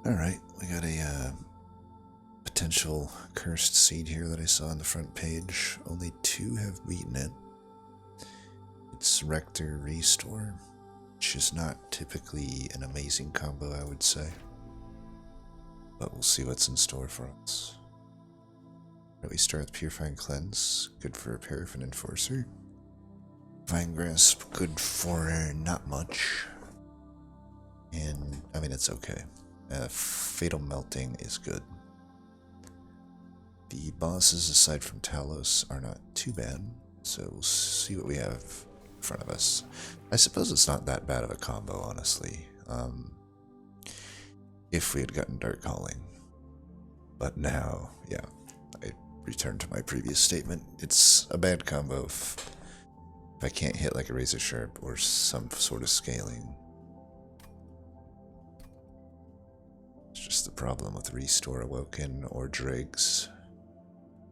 Alright, we got a potential cursed seed here that I saw on the front page. Only 2 have beaten it. It's Rector Restore, which is not typically an amazing combo, I would say. But we'll see what's in store for us. We start with Purifying Cleanse, good for a Paraffin Enforcer. Vine Grasp, good for not much. And, I mean, it's okay. Fatal Melting is good. The bosses, aside from Talos, are not too bad, so we'll see what we have in front of us. I suppose it's not that bad of a combo, honestly, if we had gotten Dark Calling. But now, yeah, I return to my previous statement. It's a bad combo if I can't hit like a Razor Sharp or some sort of scaling. It's just the problem with Restore Awoken or Dregs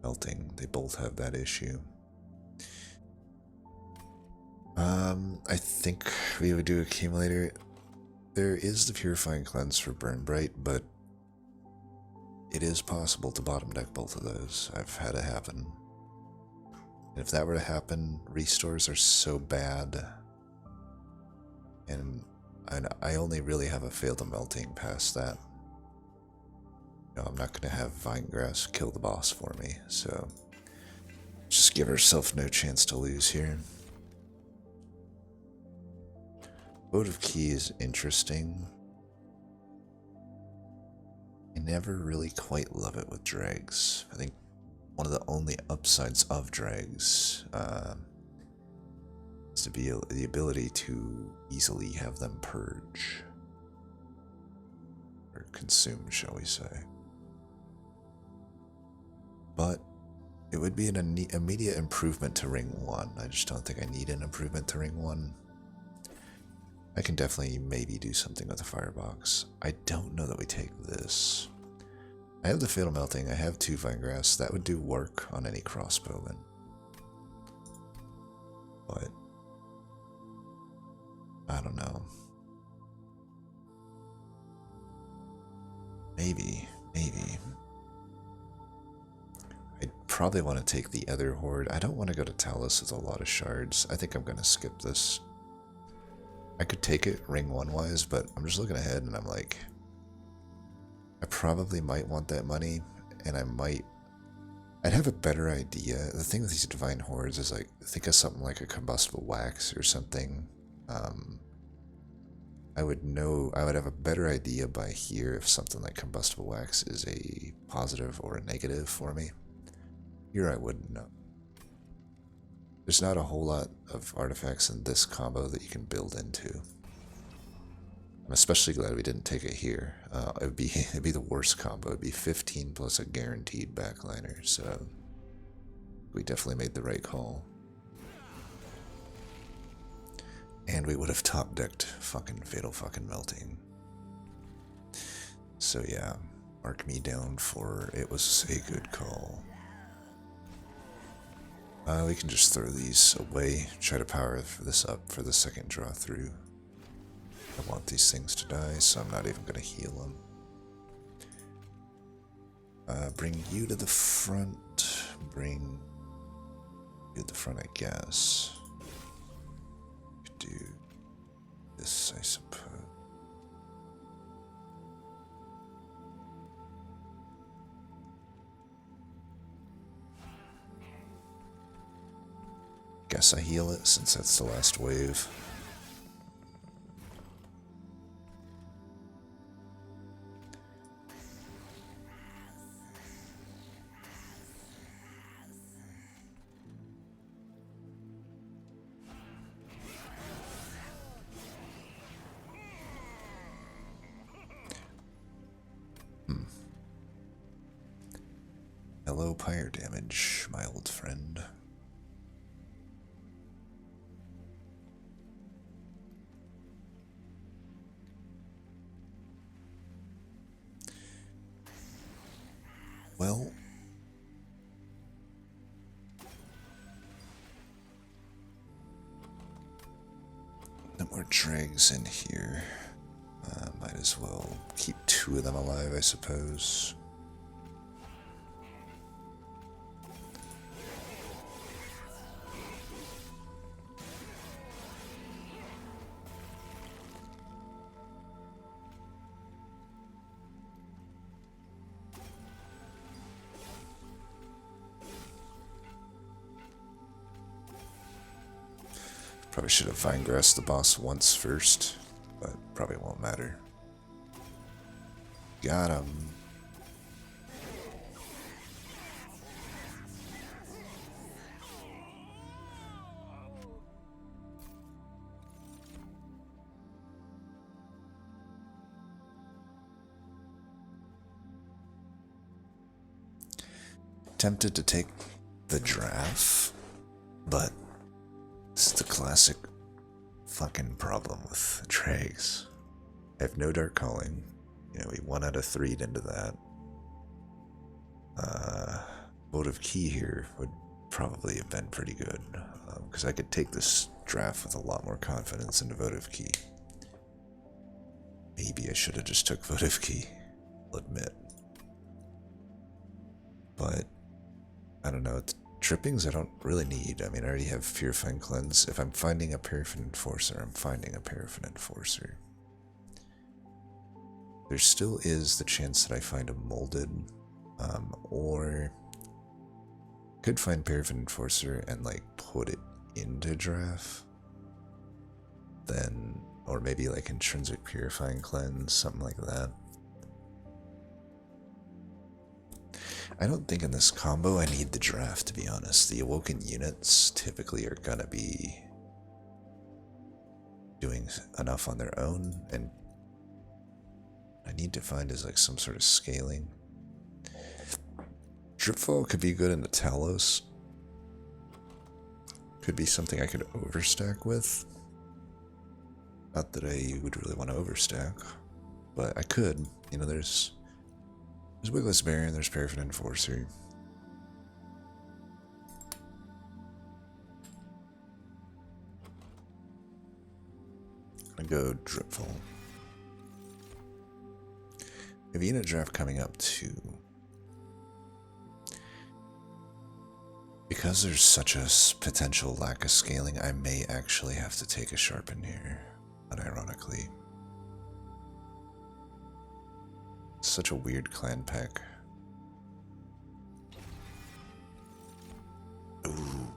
Melting. They both have that issue. I think we would do Accumulator. There is the Purifying Cleanse for Burn Bright, but it is possible to bottom deck both of those. I've had it happen. And if that were to happen, restores are so bad. And I only really have a Fatal Melting past that. You know, I'm not going to have Vinegrass kill the boss for me, so just give ourselves no chance to lose here. Votive Key is interesting. I never really quite love it with Dregs. I think one of the only upsides of Dregs is to be the ability to easily have them purge. Or consume, shall we say. But it would be an immediate improvement to Ring 1. I just don't think I need an improvement to Ring 1. I can definitely maybe do something with the Firebox. I don't know that we take this. I have the Fatal Melting, I have 2 Vinegrass, that would do work on any crossbowman. But I don't know. Maybe. I'd probably want to take the other Horde. I don't want to go to Talos with a lot of shards. I think I'm going to skip this. I could take it Ring 1 wise, but I'm just looking ahead and I'm like, I probably might want that money, and I'd have a better idea. The thing with these Divine Hordes is like, think of something like a Combustible Wax or something. I would have a better idea by here if something like Combustible Wax is a positive or a negative for me. Here I wouldn't know. There's not a whole lot of artifacts in this combo that you can build into. I'm especially glad we didn't take it here. It'd be the worst combo. It'd be 15 plus a guaranteed backliner, so we definitely made the right call. And we would have top decked fucking Fatal fucking Melting. So yeah, mark me down for it was a good call. We can just throw these away, try to power this up for the second draw through. I want these things to die, so I'm not even going to heal them. Bring you to the front. Bring you to the front, I guess. Could do this, I suppose. Guess I heal it since that's the last wave. Hello, pyre damage, my old friend. Well, no more dregs in here. Might as well keep 2 two of them alive, I suppose. Probably should have Vinegrassed the boss once first, but probably won't matter. Got him. Tempted to take the draft, but this is the classic fucking problem with Dregs. I have no Dark Calling. You know, we 1 out of 3'd into that. Votive Key here would probably have been pretty good, because I could take this draft with a lot more confidence into Votive Key. Maybe I should have just took Votive Key, I'll admit. But, I don't know, trippings I don't really need. I mean, I already have Purifying Cleanse. If I'm finding a Paraffin Enforcer, I'm finding a Paraffin Enforcer. There still is the chance that I find a Molded, or could find Paraffin Enforcer and like put it into draft. Then, or maybe like Intrinsic Purifying Cleanse, something like that. I don't think in this combo I need the draft, to be honest. The Awoken units typically are gonna be doing enough on their own, and I need to find is like some sort of scaling. Dripfall could be good into Talos. Could be something I could overstack with. Not that I would really want to overstack, but I could. You know, there's Wigless Baron, there's Paraffin Enforcer. I'm gonna go Dripfall. We have a unit draft coming up too. Because there's such a potential lack of scaling, I may actually have to take a Sharpen here, unironically. It's such a weird clan pack. Ooh,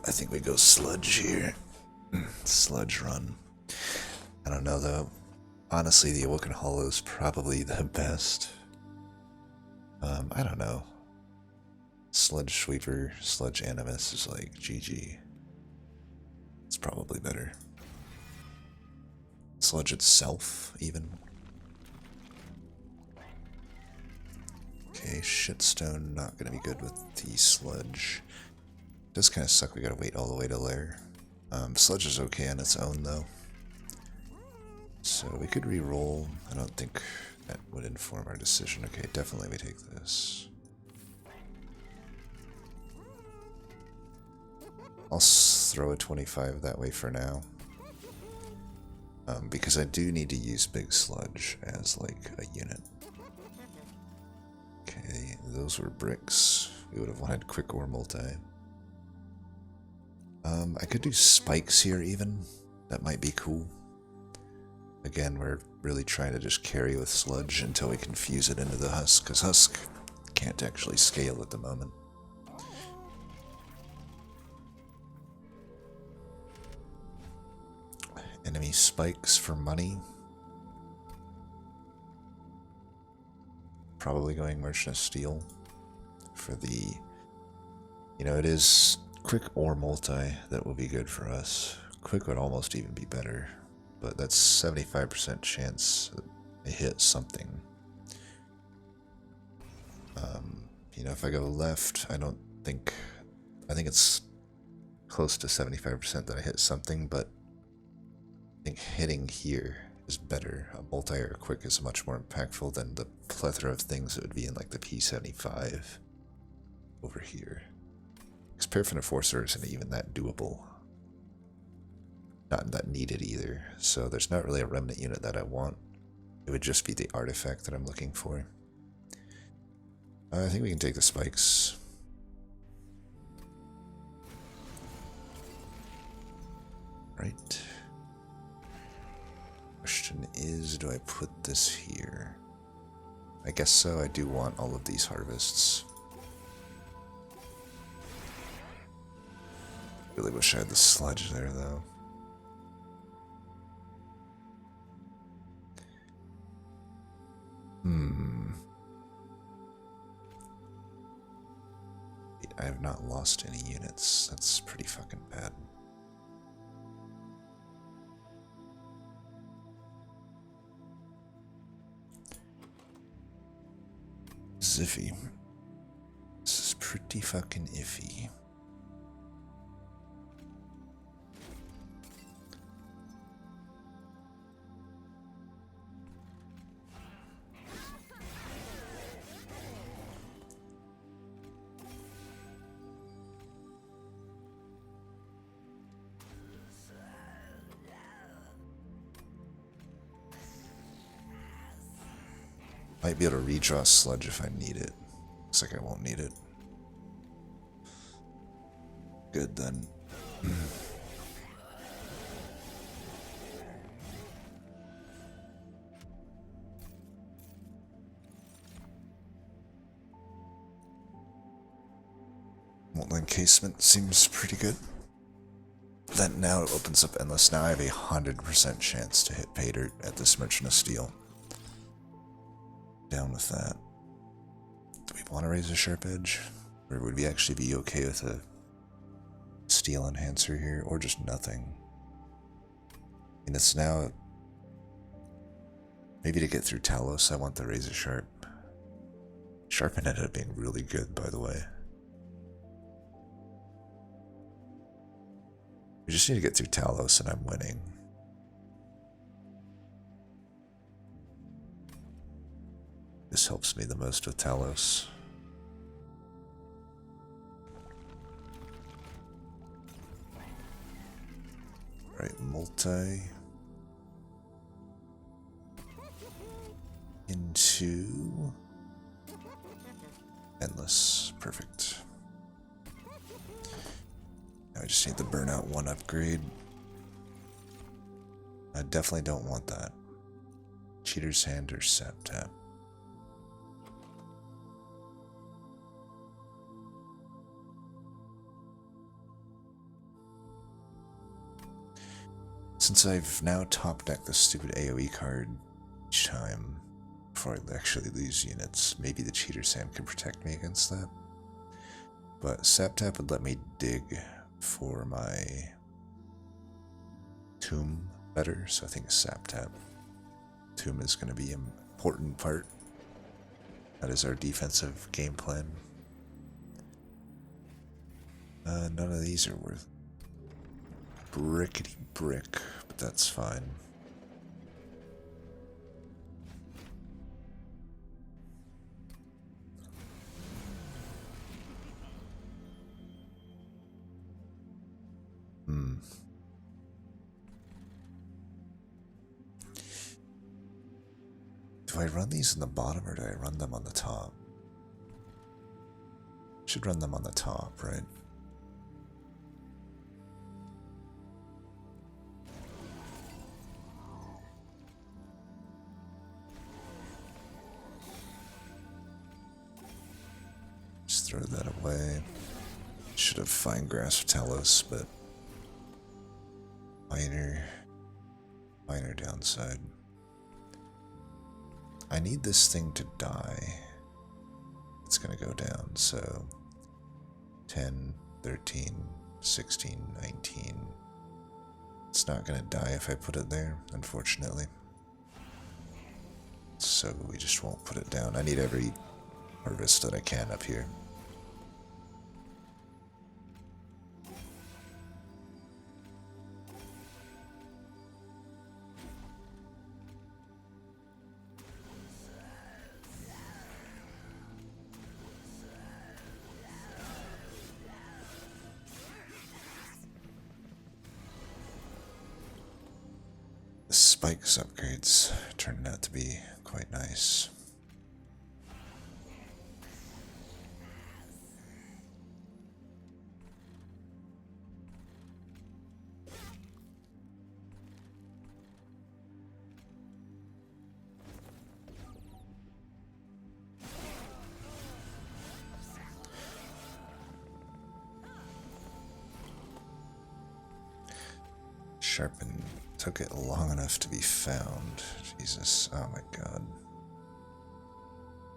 I think we go Sludge here. Sludge run. I don't know though. Honestly, the Awoken Hollow is probably the best. I don't know. Sludge Sweeper, Sludge Animus is like GG. It's probably better. Sludge itself, even. Okay, Shitstone not gonna be good with the Sludge. Does kind of suck, we gotta wait all the way to Lair. Sludge is okay on its own though. So we could re-roll. I don't think that would inform our decision. Okay, definitely we take this. I'll throw a 25 that way for now. Because I do need to use Big Sludge as like a unit. Okay, those were bricks. We would have wanted Quick or Multi. I could do spikes here even. That might be cool. Again, we're really trying to just carry with Sludge until we can fuse it into the Husk, because Husk can't actually scale at the moment. Enemy spikes for money. Probably going Merchant of Steel for the, you know, it is Quick or Multi that will be good for us. Quick would almost even be better, but that's 75% chance to hit something. You know, if I go left, I think it's close to 75% that I hit something, but I think hitting here is better. A Multi or a Quick is much more impactful than the plethora of things that would be in like the P75 over here. Because Paraffin Enforcer isn't even that doable. Not that needed either. So there's not really a Remnant unit that I want. It would just be the artifact that I'm looking for. I think we can take the spikes. Right. Question is, do I put this here? I guess so. I do want all of these harvests. Really wish I had the sludge there, though. I have not lost any units. That's pretty fucking bad. Ziffy. This is pretty fucking iffy. Might be able to redraw sludge if I need it. Looks like I won't need it. Good then. Molten encasement seems pretty good. Then now it opens up endless. Now I have a 100% chance to hit pay dirt at this Merchant of Steel. Down with that. Do we want to raise a sharp edge? Or would we actually be okay with a steel enhancer here? Or just nothing? I mean, it's now... Maybe to get through Talos, I want the razor sharp. Sharpen ended up being really good, by the way. We just need to get through Talos and I'm winning. This helps me the most with Talos. Right, multi into endless. Perfect. Now I just need the burnout 1 upgrade. I definitely don't want that. Cheater's Hand or Sap Tap. Since I've now top decked the stupid AoE card each time before I actually lose units, maybe the Cheater's Hand can protect me against that. But Sap Tap would let me dig for my Tomb better, so I think Sap Tap. Tomb is going to be an important part. That is our defensive game plan. None of these are worth brickety brick, but that's fine. Do I run these in the bottom or do I run them on the top? Should run them on the top, right? Just throw that away. Should have fine grasp Talos, but minor downside. I need this thing to die. It's gonna go down, so 10, 13, 16, 19. It's not gonna die if I put it there, unfortunately. So we just won't put it down. I need every harvest that I can up here. spikes upgrades turned out to be quite nice. Sharpen took it long enough to be found. Jesus, oh my god.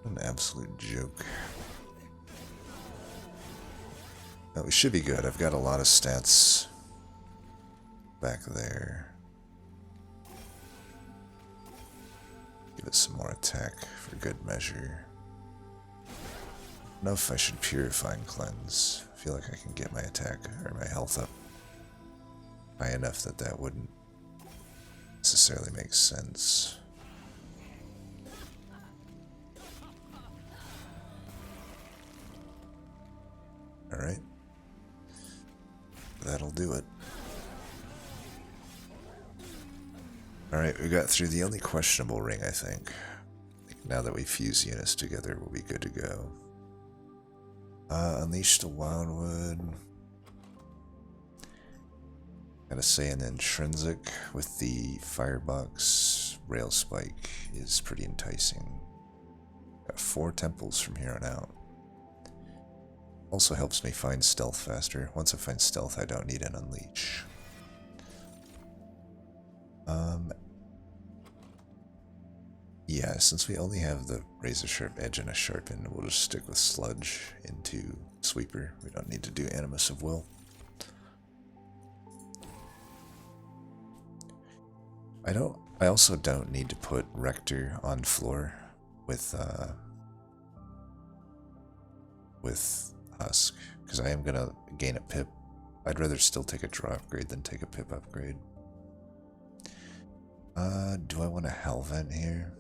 What an absolute joke. Oh, we should be good. I've got a lot of stats back there. Give it some more attack for good measure. I don't know if I should purify and cleanse. I feel like I can get my attack or my health up high enough that that wouldn't necessarily make sense. Alright. That'll do it. Alright, we got through the only questionable ring, I think. Now that we fuse units together, we'll be good to go. Unleash the Wildwood. Gotta say, an intrinsic with the firebox rail spike is pretty enticing. Got 4 temples from here on out. Also helps me find stealth faster. Once I find stealth, I don't need an unleash. Yeah, since we only have the razor sharp edge and a sharpen, we'll just stick with sludge into sweeper. We don't need to do animus of will. I also don't need to put Rector on floor with Husk, because I am gonna gain a pip. I'd rather still take a draw upgrade than take a pip upgrade. Do I want a Hellvent here?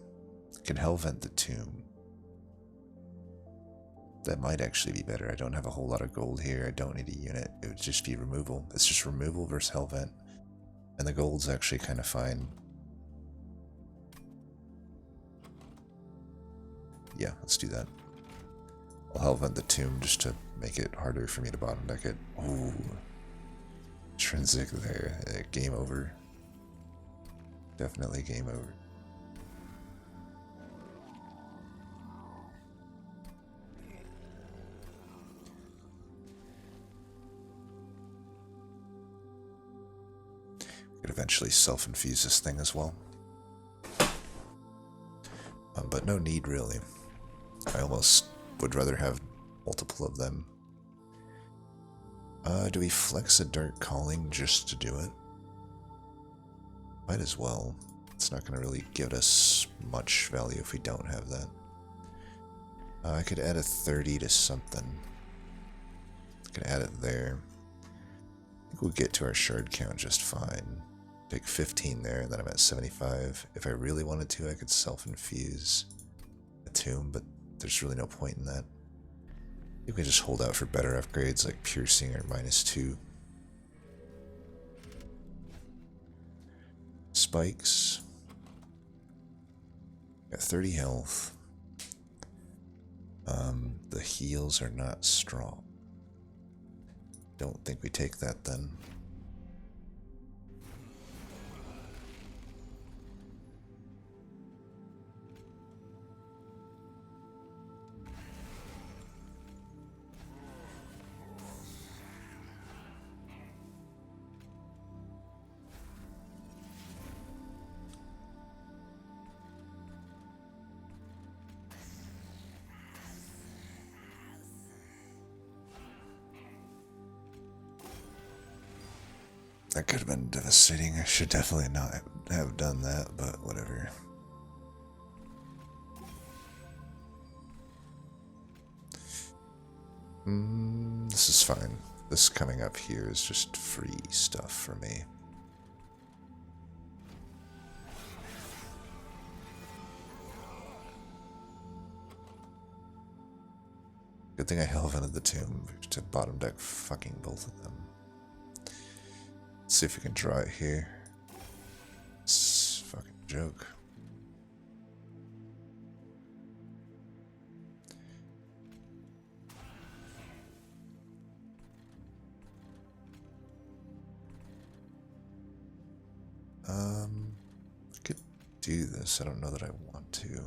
I can Hellvent the tomb. That might actually be better. I don't have a whole lot of gold here. I don't need a unit. It would just be removal. It's just removal versus Hellvent. And the gold's actually kind of fine. Yeah, let's do that. I'll Hellvent the tomb just to make it harder for me to bottom deck it. Ooh. Intrinsic there. Game over. Definitely game over. Could eventually self-infuse this thing as well. But no need, really. I almost would rather have multiple of them. Do we flex a Dark Calling just to do it? Might as well. It's not going to really give us much value if we don't have that. I could add a 30 to something. I could add it there. I think we'll get to our shard count just fine. Take 15 there, and then I'm at 75. If I really wanted to, I could self-infuse a tomb, but there's really no point in that. I think we just hold out for better upgrades like piercing or -2. Spikes. Got 30 health. The heals are not strong. Don't think we take that then. That could have been devastating. I should definitely not have done that, but whatever. This is fine. This coming up here is just free stuff for me. Good thing I Hellvented the tomb to bottom deck fucking both of them. Let's see if we can draw it here. It's joke. I could do this. I don't know that I want to.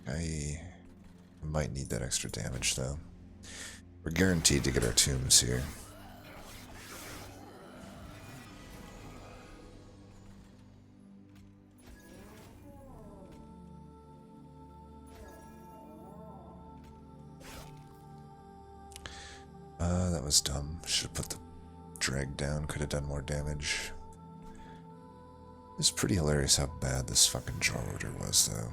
I might need that extra damage though. We're guaranteed to get our tombs here. That was dumb. Should have put the drag down. Could have done more damage. It's pretty hilarious how bad this fucking draw order was though.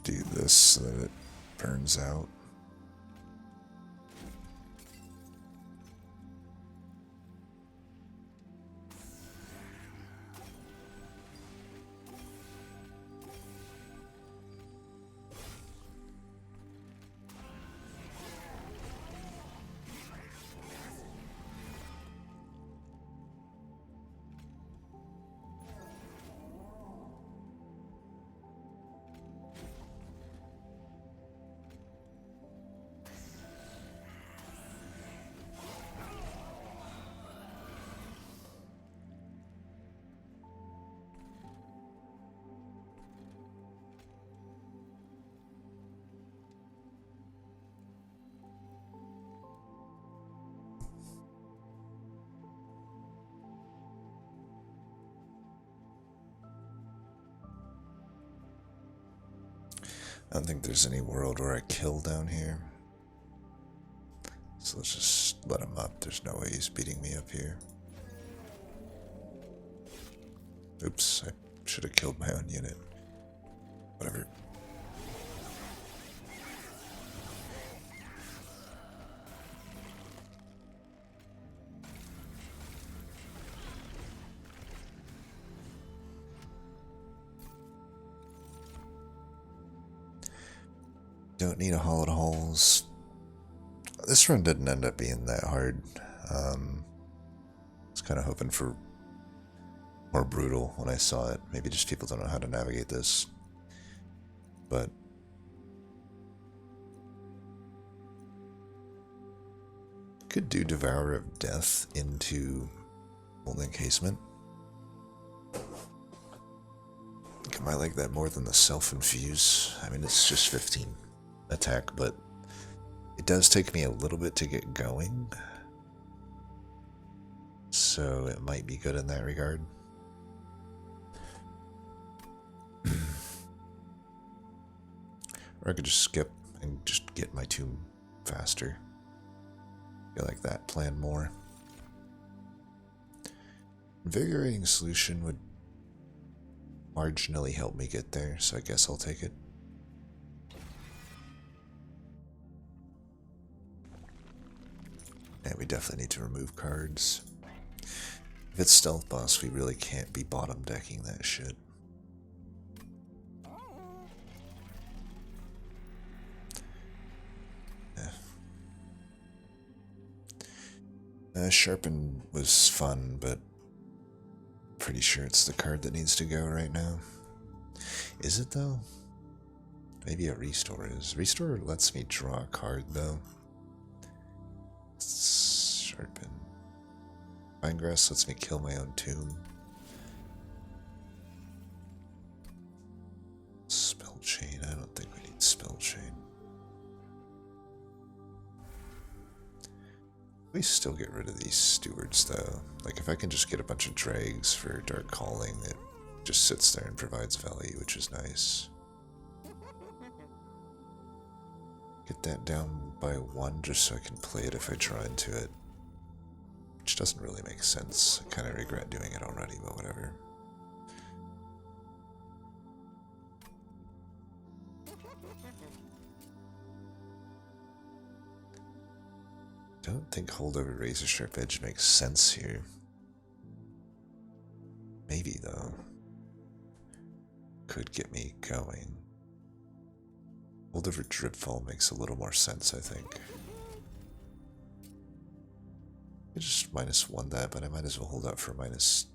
Do this so that it burns out. I don't think there's any world where I kill down here. So let's just let him up. There's no way he's beating me up here. Oops, I should have killed my own unit. Whatever. Don't need a hollowed holes. This run didn't end up being that hard. I was kind of hoping for more brutal when I saw it. Maybe just people don't know how to navigate this. But could do Devourer of Death into Molten Encasement. I think I might like that more than the Self-Infuse. I mean, it's just 15 attack, but it does take me a little bit to get going. So it might be good in that regard. Or I could just skip and just get my tomb faster. I like that plan more. Invigorating Solution would marginally help me get there, so I guess I'll take it. And we definitely need to remove cards. If it's Stealth Boss, we really can't be bottom decking that shit. Sharpen was fun, but pretty sure it's the card that needs to go right now. Is it though? Maybe a Restore is. Restore lets me draw a card though. Sharpen. Vinegrass lets me kill my own tomb. Spell Chain. I don't think we need Spell Chain. We still get rid of these stewards though. Like if I can just get a bunch of dregs for Dark Calling, it just sits there and provides value, which is nice. Get that down by 1 just so I can play it if I draw into it. Which doesn't really make sense. I kind of regret doing it already, but whatever. Don't think holdover razor sharp edge makes sense here. Maybe though. Could get me going. Holdover dripfall makes a little more sense, I think. I just -1 that, but I might as well hold out for -2.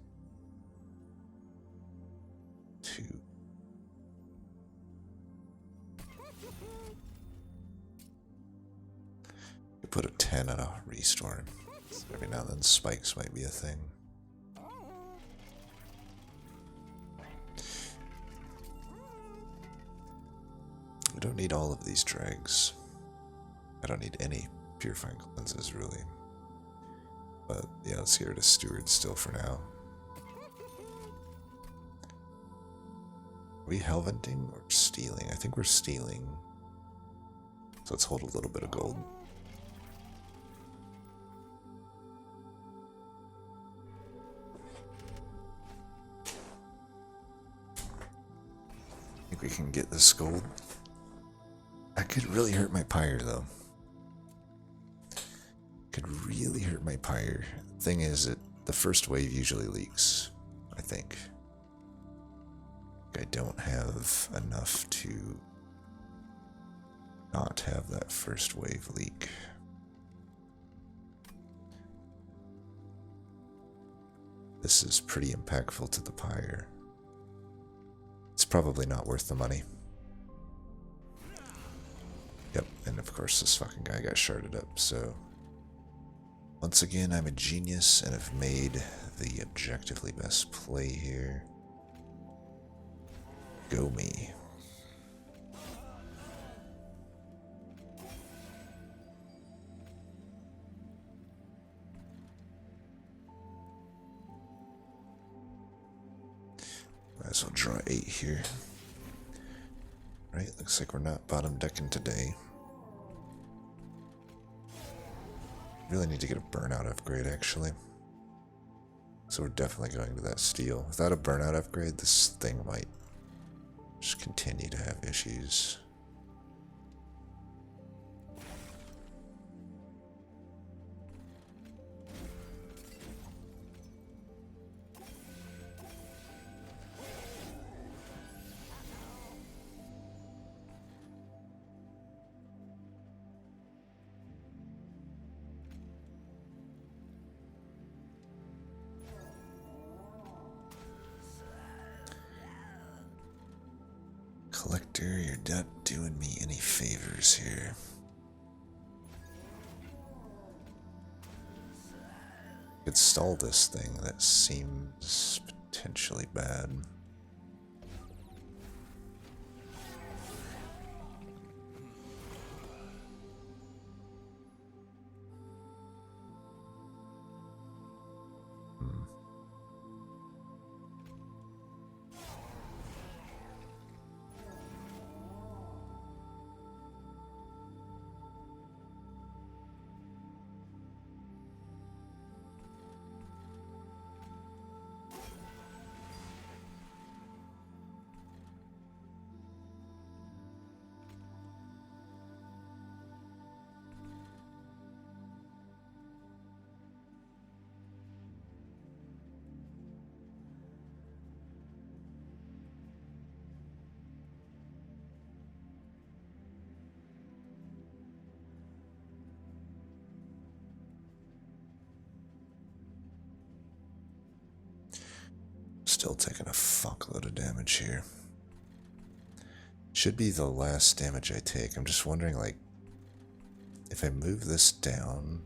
You put a 10 on a restore. Every now and then spikes might be a thing. I don't need all of these dregs. I don't need any purifying cleanses, really. But yeah, let's get rid of Steward still for now. Are we hellventing or stealing? I think we're stealing. So let's hold a little bit of gold. I think we can get this gold. That could really hurt my pyre, though. Could really hurt my pyre. Thing is, the first wave usually leaks, I think. I don't have enough to not have that first wave leak. This is pretty impactful to the pyre. It's probably not worth the money. Yep, and of course this fucking guy got sharded up, so... Once again, I'm a genius and have made the objectively best play here. Go me. Might as well draw 8 here. Right, looks like we're not bottom decking today. Really need to get a burnout upgrade, actually. So we're definitely going to that steel. Without a burnout upgrade, this thing might just continue to have issues. Collector, you're not doing me any favors here. Could stall this thing, that seems potentially bad. Still taking a fuckload of damage here. Should be the last damage I take. I'm just wondering, like, if I move this down,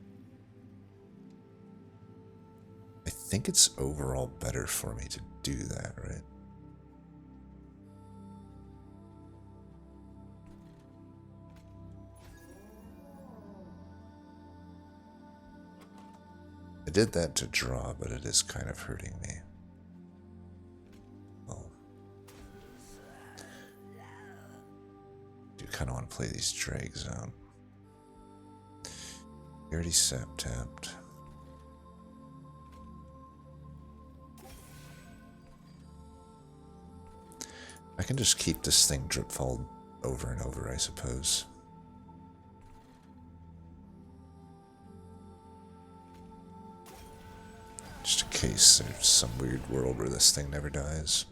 I think it's overall better for me to do that, right? I did that to draw, but it is kind of hurting me. Kind of want to play these dregs out. You already sap tapped. I can just keep this thing dripfall over and over, I suppose. Just in case there's some weird world where this thing never dies.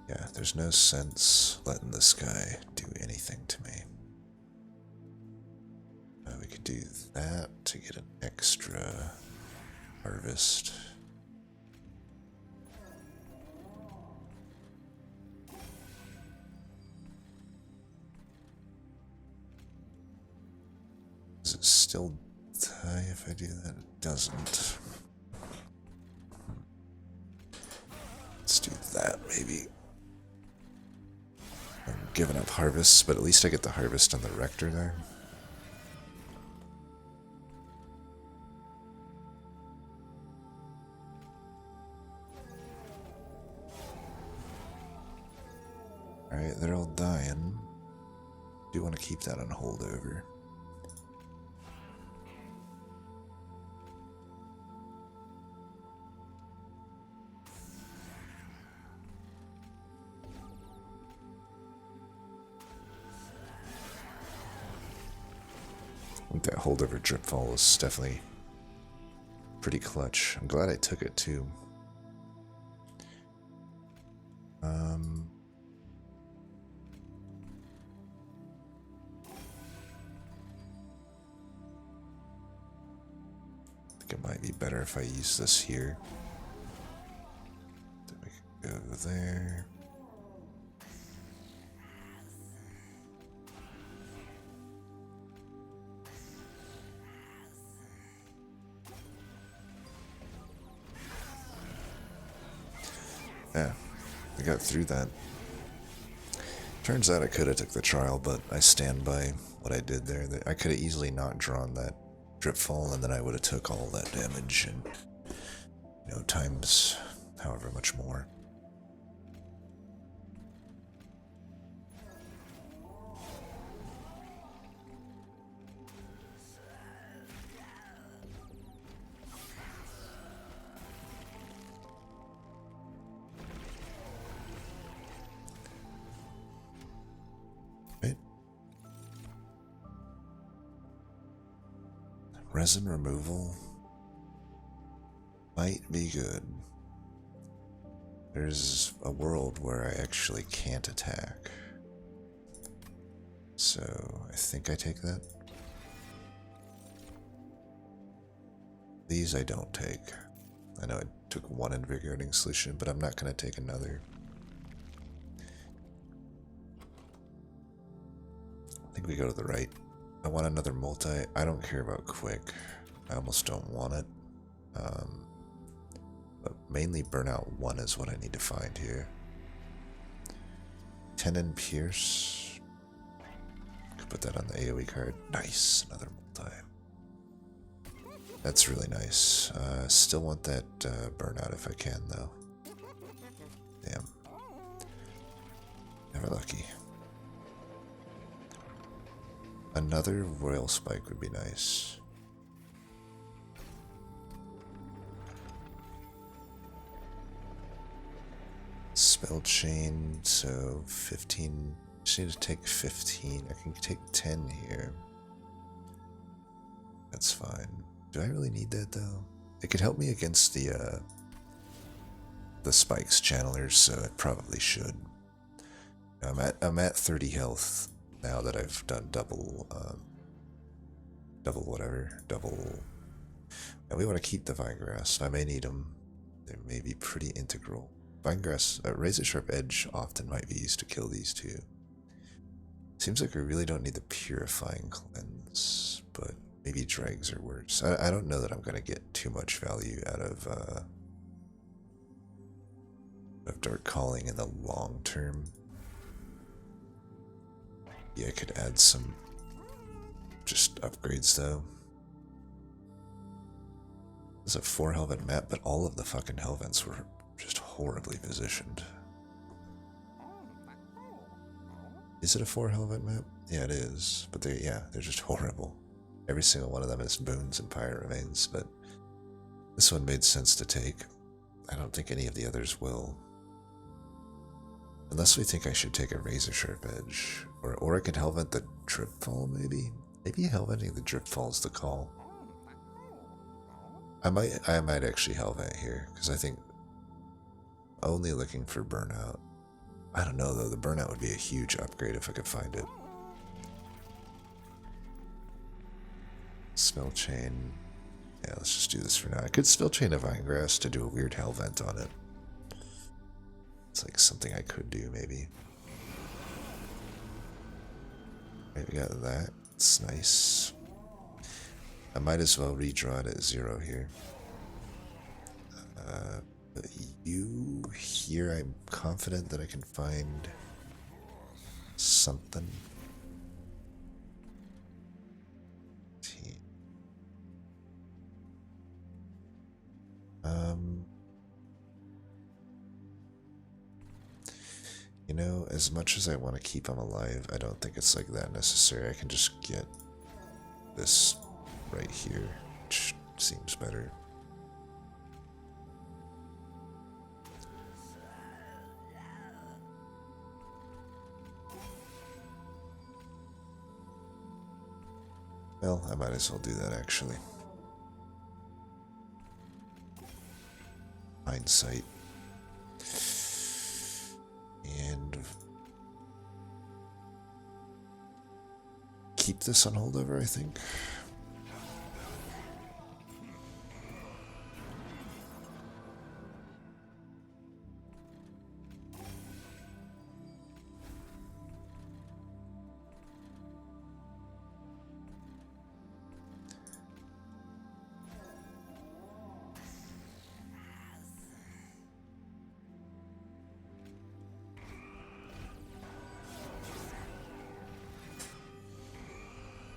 Yeah, there's no sense letting this guy do anything to me. We could do that to get an extra harvest. Does it still die if I do that? It doesn't. Let's do that, maybe. I'm giving up harvests, but at least I get the harvest on the rector there. Alright, they're all dying. Do want to keep that on holdover. I think that holdover drip fall is definitely pretty clutch. I'm glad I took it too. I think it might be better if I use this here. Then we can go there. Yeah, I got through that. Turns out I could have took the trial, but I stand by what I did there. I could have easily not drawn that drip fall, and then I would have took all that damage and, you know, times however much more. Resin removal might be good. There's a world where I actually can't attack. So I think I take that. These I don't take. I know I took one invigorating solution, but I'm not going to take another. I think we go to the right. I want another multi. I don't care about quick. I almost don't want it. But mainly burnout 1 is what I need to find here. Tenon Pierce. Could put that on the AoE card. Nice. Another multi. That's really nice. Still want that burnout if I can, though. Damn. Never lucky. Another Royal Spike would be nice. Spell chain, so 15. Just need to take 15. I can take 10 here. That's fine. Do I really need that though? It could help me against the spikes channelers, so it probably should. I'm at 30 health now that I've done double whatever. And we want to keep the Vinegrass. I may need them. They may be pretty integral. Vinegrass, Razor Sharp Edge often might be used to kill these two. Seems like we really don't need the Purifying Cleanse, but maybe Dregs are worse. I don't know that I'm going to get too much value out of Dark Calling in the long term. Yeah, I could add some just upgrades though. It's a 4 Hellvent map, but all of the fucking Hellvents were just horribly positioned. Is it a 4 Hellvent map? Yeah, it is. But they're just horrible. Every single one of them is boons and pyro remains, but this one made sense to take. I don't think any of the others will. Unless we think I should take a razor sharp edge. Or I could Hellvent the Dripfall, maybe? Maybe Hellventing the Dripfall is the call. I might actually Hellvent here, because I think only looking for Burnout. I don't know though, the Burnout would be a huge upgrade if I could find it. Spell Chain. Yeah, let's just do this for now. I could Spell Chain a Vinegrass to do a weird Hellvent on it. It's like something I could do, maybe. Right, we got that. It's nice. I might as well redraw it at 0 here. But you here, I'm confident that I can find something. You know, as much as I want to keep him alive, I don't think it's like that necessary. I can just get this right here, which seems better. Well, I might as well do that actually. Hindsight. And keep this on holdover, I think.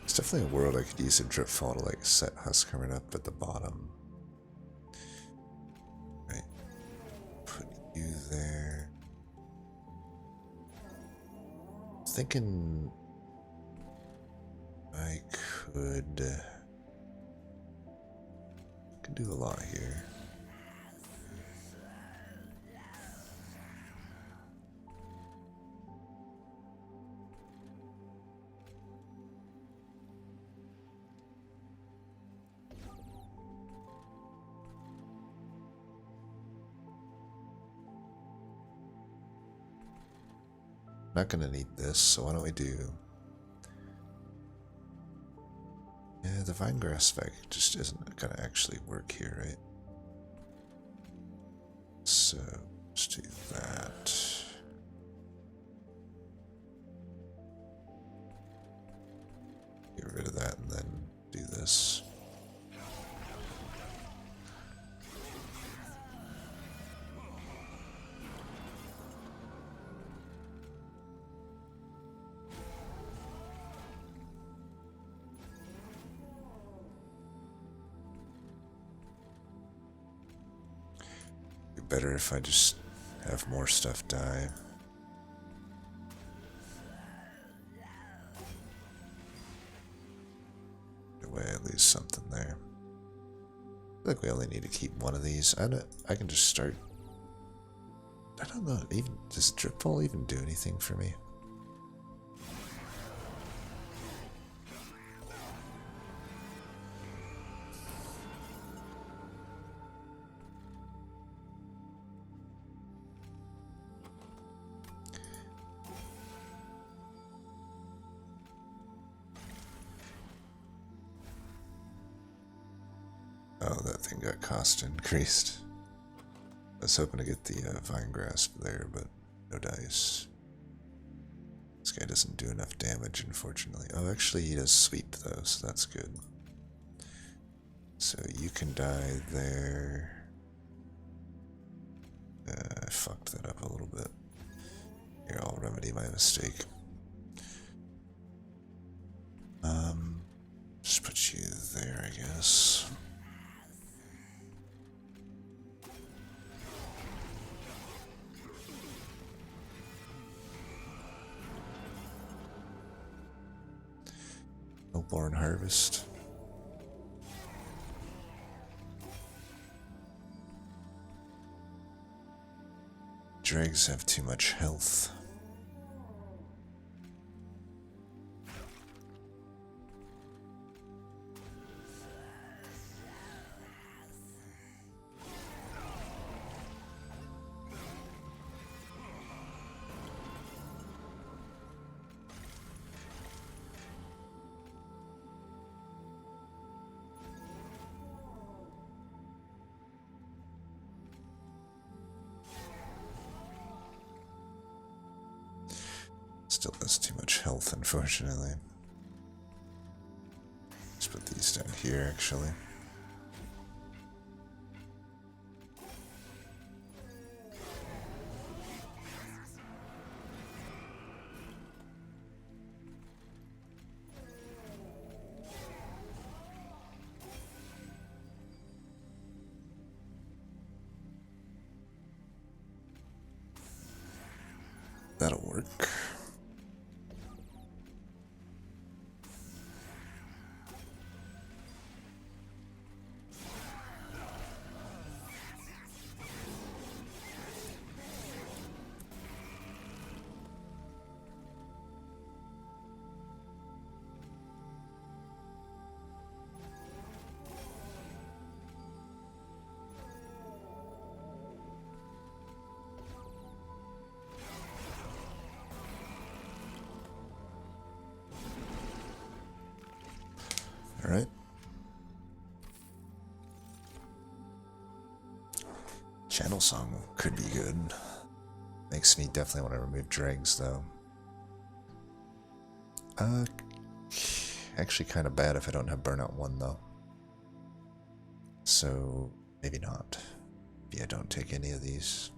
It's definitely a world I could use a Dripfall to like set Huskharman up at the bottom. Right. Put you there. Thinking I could do a lot here. Not gonna need this, so why don't we do... Yeah, the Vinegrass spec just isn't gonna actually work here, right? So, let's do that. Get rid of that and then do this. Better if I just have more stuff die. Either way, at least something there. I feel like we only need to keep one of these. I can just start. I don't know. Even does Dripfall even do anything for me? Oh, that thing got cost increased. I was hoping to get the Vinegrass there, but no dice. This guy doesn't do enough damage, unfortunately. Oh, actually he does sweep though, so that's good. So you can die there. I fucked that up a little bit. Here, I'll remedy my mistake. Just put you there, I guess. Hellborn Harvest. dregs have too much health. Still has too much health, unfortunately. Let's put these down here, actually. That'll work. Alright. Channel Song could be good. Makes me definitely want to remove dregs, though. Actually kind of bad if I don't have Burnout 1, though. So, maybe not. Maybe I don't take any of these.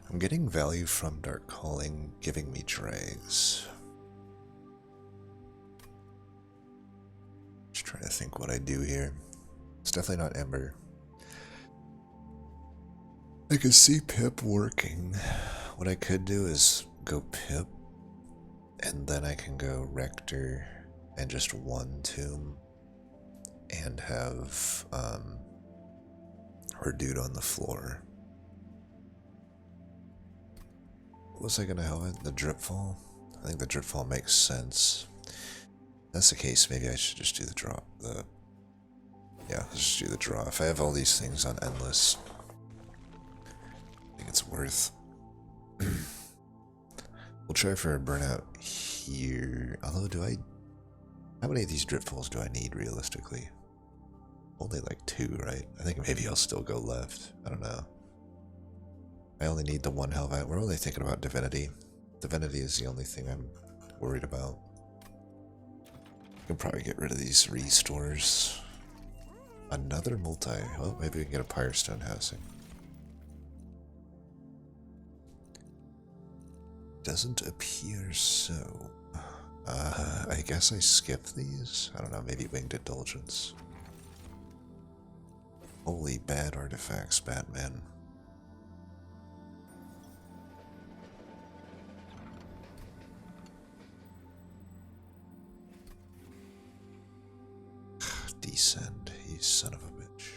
I'm getting value from Dark Calling, giving me dregs. Just trying to think what I do here. It's definitely not Ember. I could see Pip working. What I could do is go Pip, and then I can go Rector and just one Tomb, and have her dude on the floor. What was I gonna have? The Dripfall? I think the Dripfall makes sense. If that's the case, maybe I should just do the drop. Yeah, let's just do the draw. If I have all these things on Endless, I think it's worth. We'll try for a Burnout here. Although, how many of these Dripfalls do I need realistically? Only like 2, right? I think maybe I'll still go left. I don't know. I only need the 1 Helvet. We're only thinking about Divinity. Divinity is the only thing I'm worried about. I can probably get rid of these restores. Another multi. Well, maybe we can get a Pyrestone housing. Doesn't appear so. I guess I skip these? I don't know, maybe Winged Indulgence. Holy bad artifacts, Batman. Descend, you son of a bitch.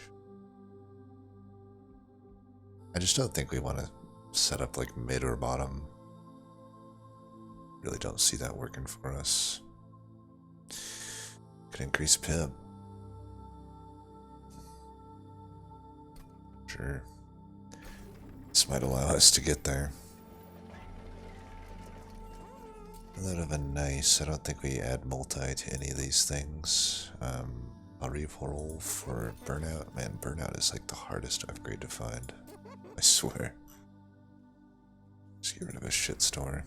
I just don't think we want to set up like mid or bottom. Really don't see that working for us. Could increase Pip. Sure. This might allow us to get there. That would have been nice. I don't think we add multi to any of these things. I'll re-roll for Burnout. Man, Burnout is like the hardest upgrade to find. I swear. Just get rid of a shitstorm.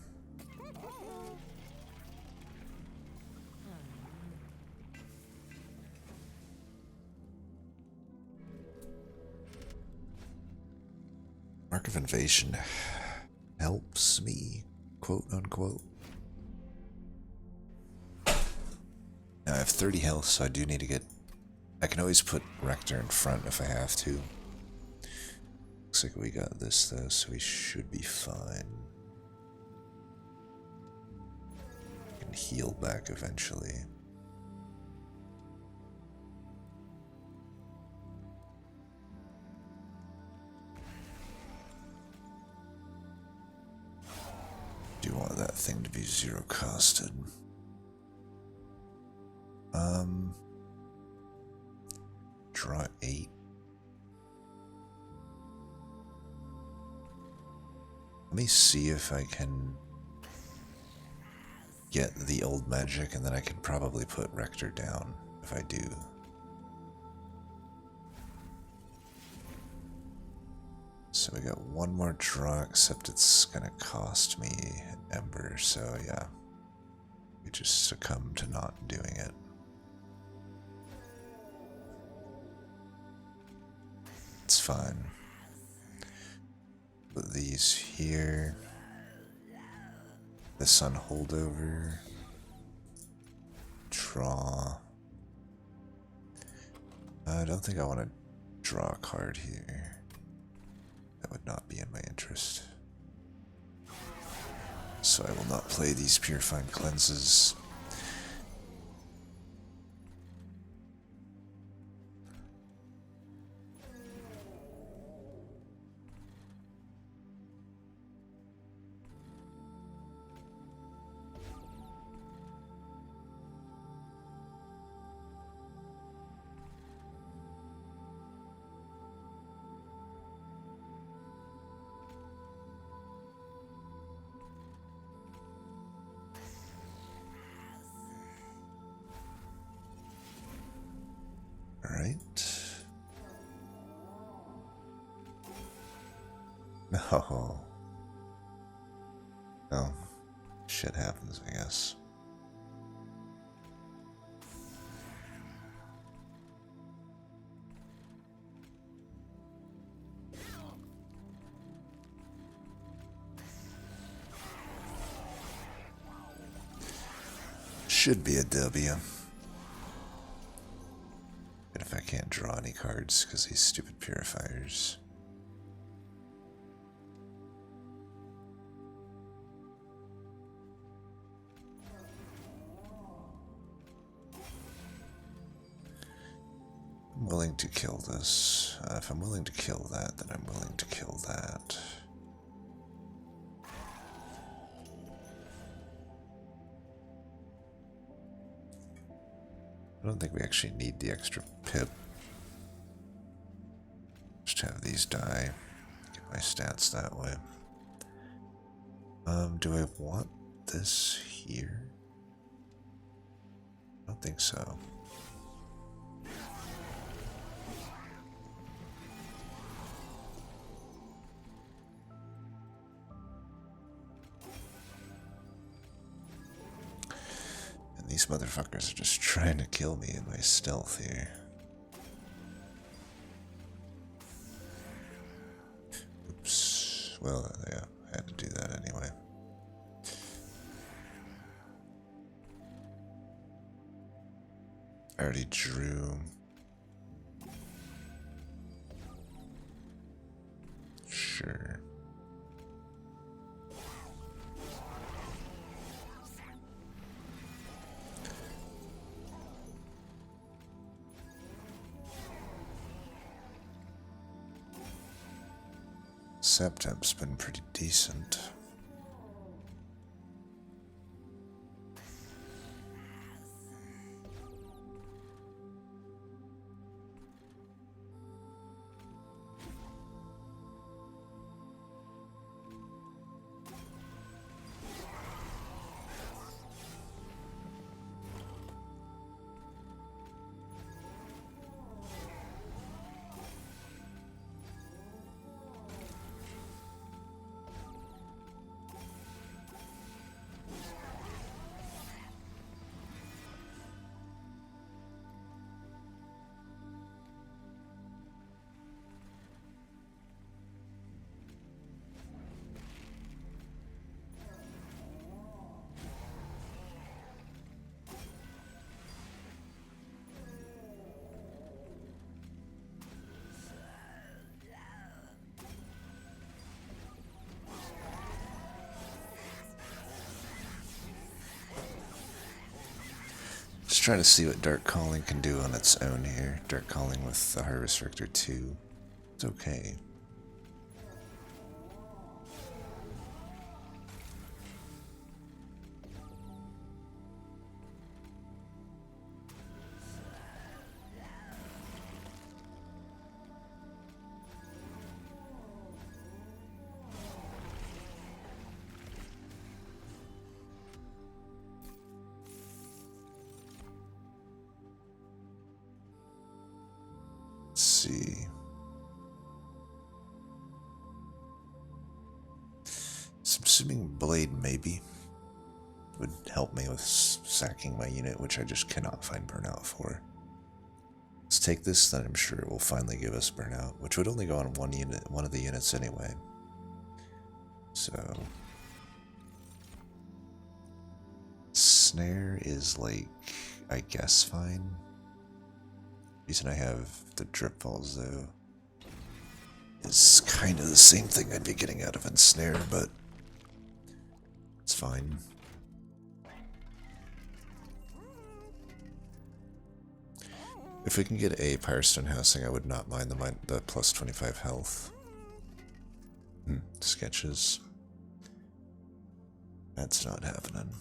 Mark of Invasion helps me, quote unquote. Now I have 30 health, so I do need to get... I can always put Rector in front if I have to. Looks like we got this though, so we should be fine. and heal back eventually. Do want that thing to be zero costed. Draw 8. Let me see if I can get the old magic, and then I can probably put Rector down if I do. So we got one more draw, except it's gonna cost me an Ember, so yeah. We just succumb to not doing it. It's fine. Put these here. The sun holdover. Draw. I don't think I want to draw a card here. That would not be in my interest. So I will not play these Purifying Cleanses. Alright. No. No. Shit happens, I guess. Should be a W. But if I can't draw any cards because these stupid purifiers. I'm willing to kill this. If I'm willing to kill that, then I'm willing to kill that. I don't think we actually need the extra pip. Just have these die. Get my stats that way. Do I want this here? I don't think so. And these motherfuckers are just trying to kill me in my stealth here. Oops. Well, yeah, I had to do that anyway. I already drew. Sure. Septemp's been pretty decent. trying to see what Dark Calling can do on its own here. Dark Calling with the Harvest Rector 2. It's okay. Let's see. So I'm assuming Blade maybe would help me with sacking my unit, which I just cannot find burnout for. Let's take this, then I'm sure it will finally give us burnout, which would only go on one of the units anyway. So Snare is like, I guess, fine. The reason I have the drip balls though is kind of the same thing I'd be getting out of Ensnare, but it's fine. If we can get a Pyrestone housing, I would not mind the plus 25 health. Sketches. That's not happening.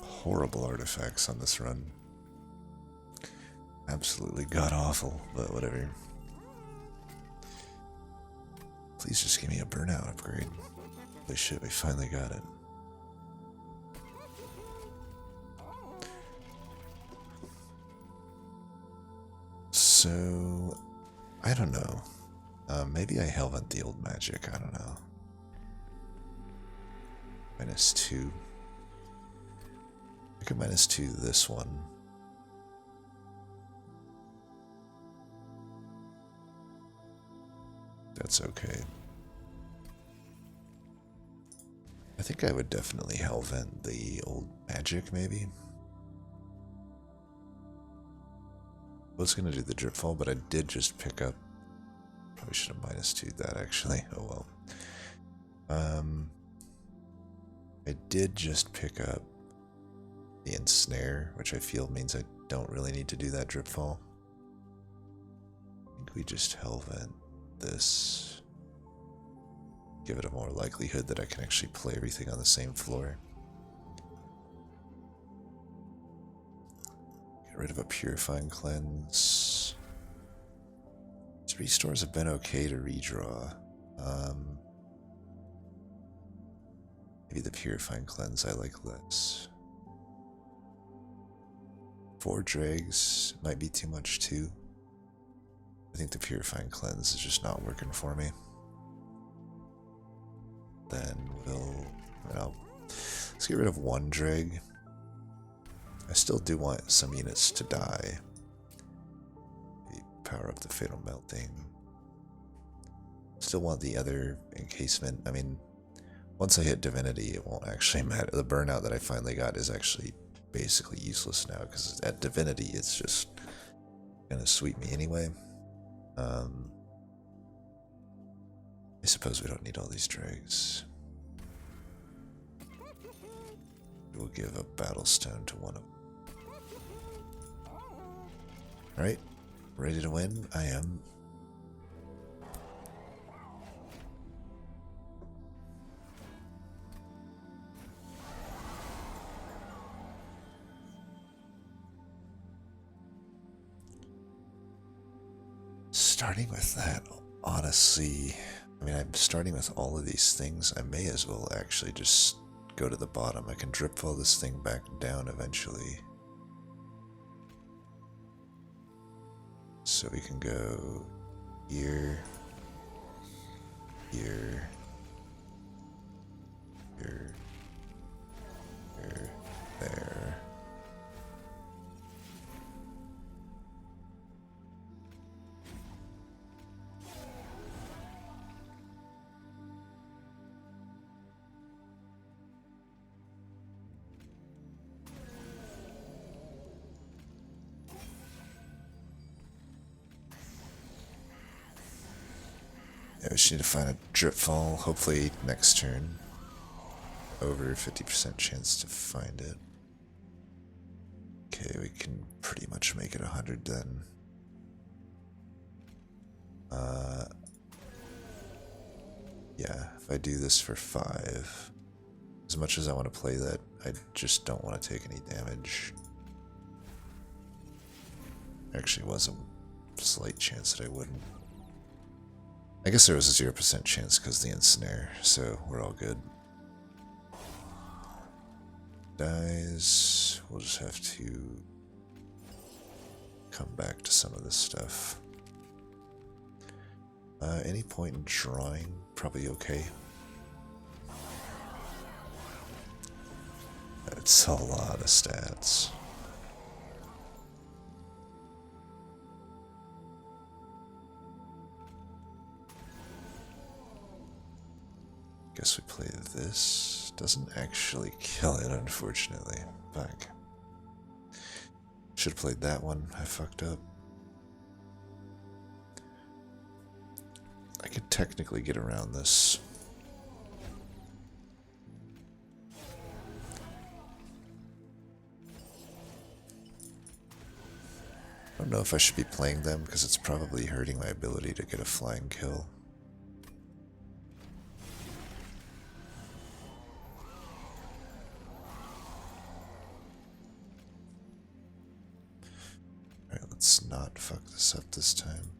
Horrible artifacts on this run. Absolutely god-awful, but whatever. Please just give me a burnout upgrade. Holy shit, we finally got it. So, I don't know. Maybe I Hellvent the old magic, I don't know. -2. I could -2 this one. That's okay. I think I would definitely Hellvent the old magic, maybe. I was gonna do the dripfall, but I did just pick up. Probably should have -2'd that actually. Oh well. I did just pick up the Ensnare, which I feel means I don't really need to do that dripfall. I think we just Hellvent this. Give it a more likelihood that I can actually play everything on the same floor. Get rid of a Purifying Cleanse. These restores have been okay to redraw. Maybe the Purifying Cleanse I like less. 4 dregs might be too much too. I think the Purifying Cleanse is just not working for me. Then let's get rid of 1 dreg. I still do want some units to die. Maybe power up the Fatal Melting. Still want the other encasement. I mean, once I hit Divinity, it won't actually matter. The burnout that I finally got is actually basically useless now, because at Divinity, it's just gonna sweep me anyway. I suppose we don't need all these dregs. We'll give a battle stone to one of them. Alright, ready to win? I am. Starting with that, honestly, I mean, I'm starting with all of these things. I may as well actually just go to the bottom. I can dripfall this thing back down eventually. So we can go here, here, here, here, there. Yeah, we just need to find a drip fall, hopefully next turn. Over 50% chance to find it. Okay, we can pretty much make it 100 then. Yeah, if I do this for 5, as much as I want to play that, I just don't want to take any damage. Actually, was a slight chance that I wouldn't. I guess there was a 0% chance because of the ensnare, so we're all good. Dies. We'll just have to come back to some of this stuff. Any point in drawing? Probably okay. That's a lot of stats. Guess we play this. Doesn't actually kill it, unfortunately. Fuck. Should have played that one. I fucked up. I could technically get around this. I don't know if I should be playing them because it's probably hurting my ability to get a flying kill. Alright, let's not fuck this up this time.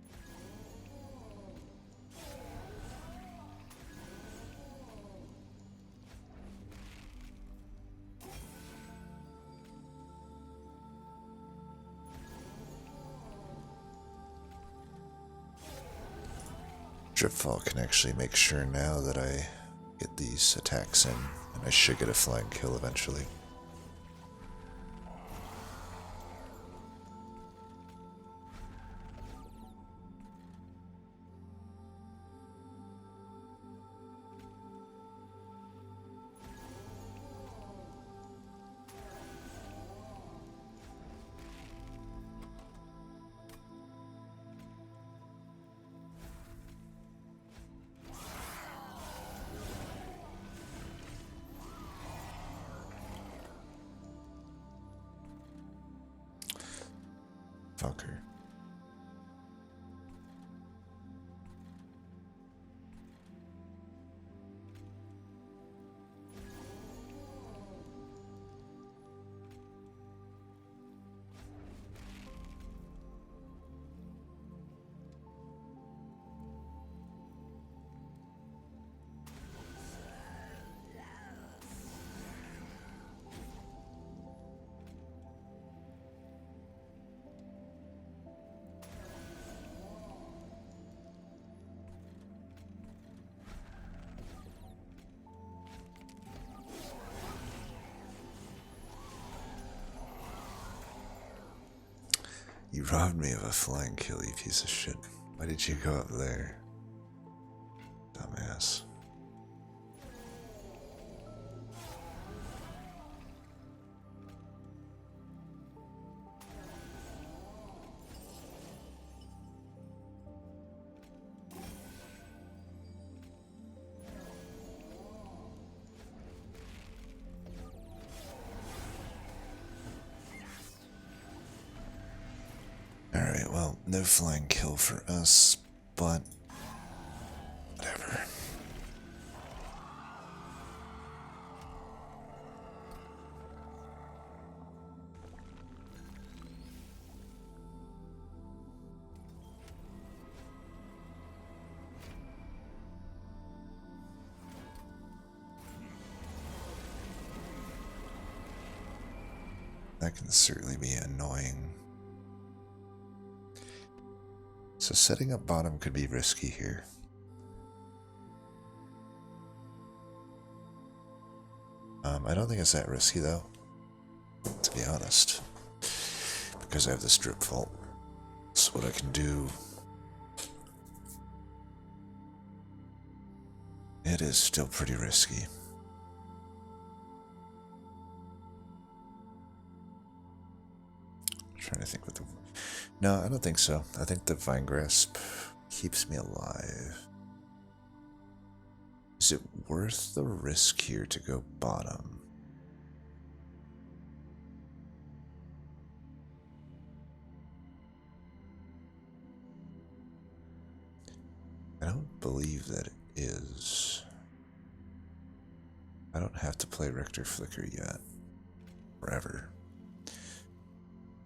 Dripfall can actually make sure now that I get these attacks in, and I should get a flying kill eventually. Fucker. You robbed me of a flying kill, you piece of shit. Why did you go up there? Dumbass. Alright, well, no flying kill for us, but whatever. That can certainly be annoying. So setting up bottom could be risky here. I don't think it's that risky though, to be honest, because I have this drip vault. So what I can do, it is still pretty risky. I'm trying to think what the... No, I don't think so. I think the Vine Grasp keeps me alive. Is it worth the risk here to go bottom? I don't believe that it is. I don't have to play Rector Flicker yet. Forever.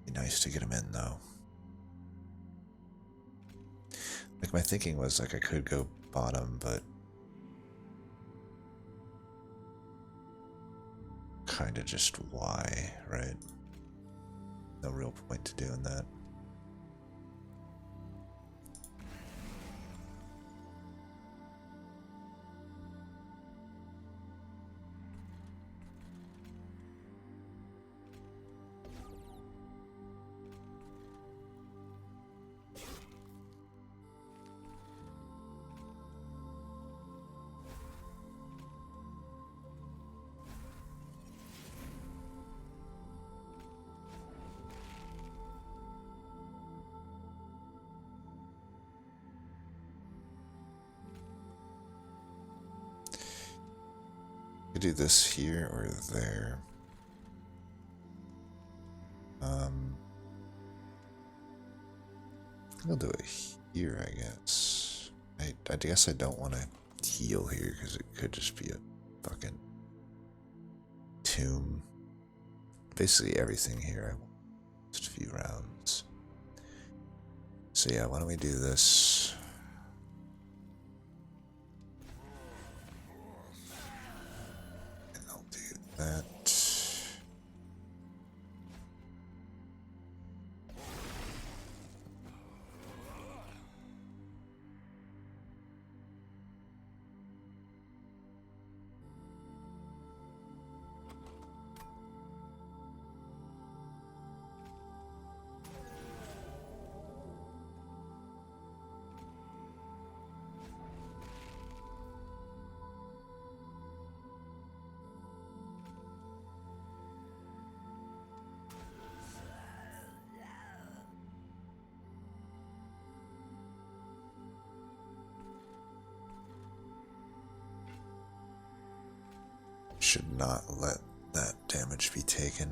Be nice to get him in though. Like my thinking was like I could go bottom, but kind of just why, right? No real point to doing that. Could do this here or there. I'll do it here, I guess. I guess I don't want to heal here because it could just be a fucking tomb. Basically everything here. I want just a few rounds. So yeah, why don't we do this? And I'll do that. Should not let that damage be taken.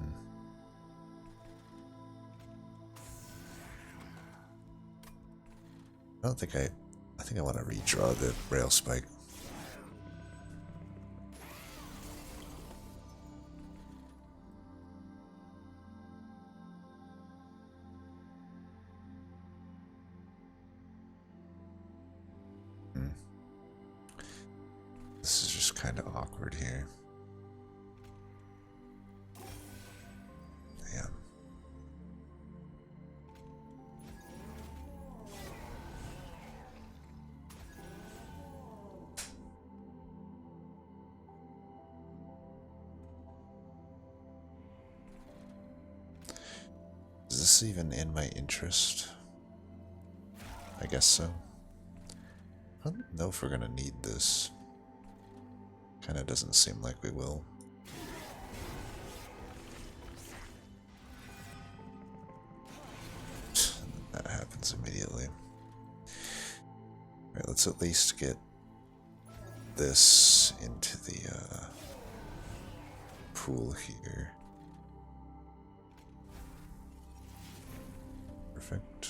I don't think I think I want to redraw the rail spike. This is just kind of awkward here. Damn. Is this even in my interest? I guess so. I don't know if we're gonna need this. Kinda doesn't seem like we will. That happens immediately. Alright, let's at least get this into the pool here. Perfect.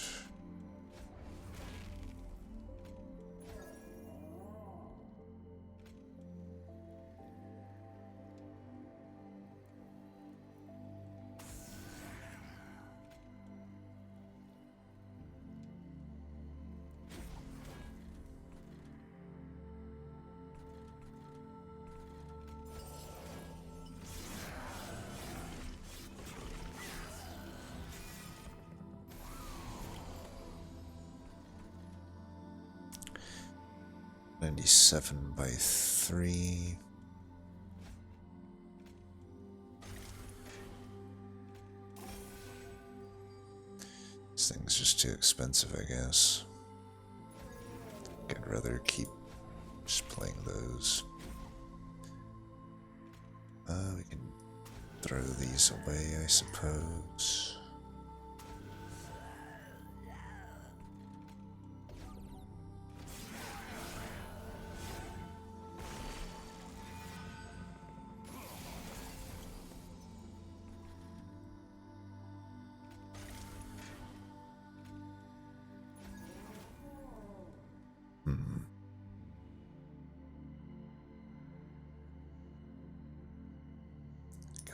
$97 by 3. This thing's just too expensive, I guess. I'd rather keep just playing those. We can throw these away, I suppose.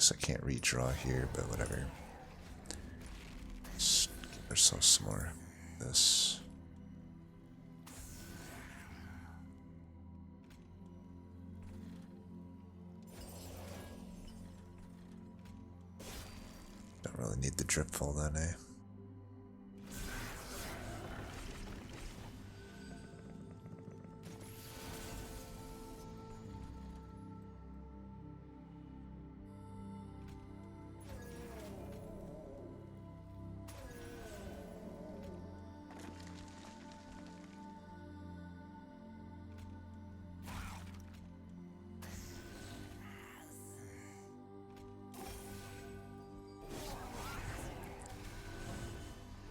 Guess I can't redraw here, but whatever. Let's give ourselves some more of this. Don't really need the drip fall then, eh?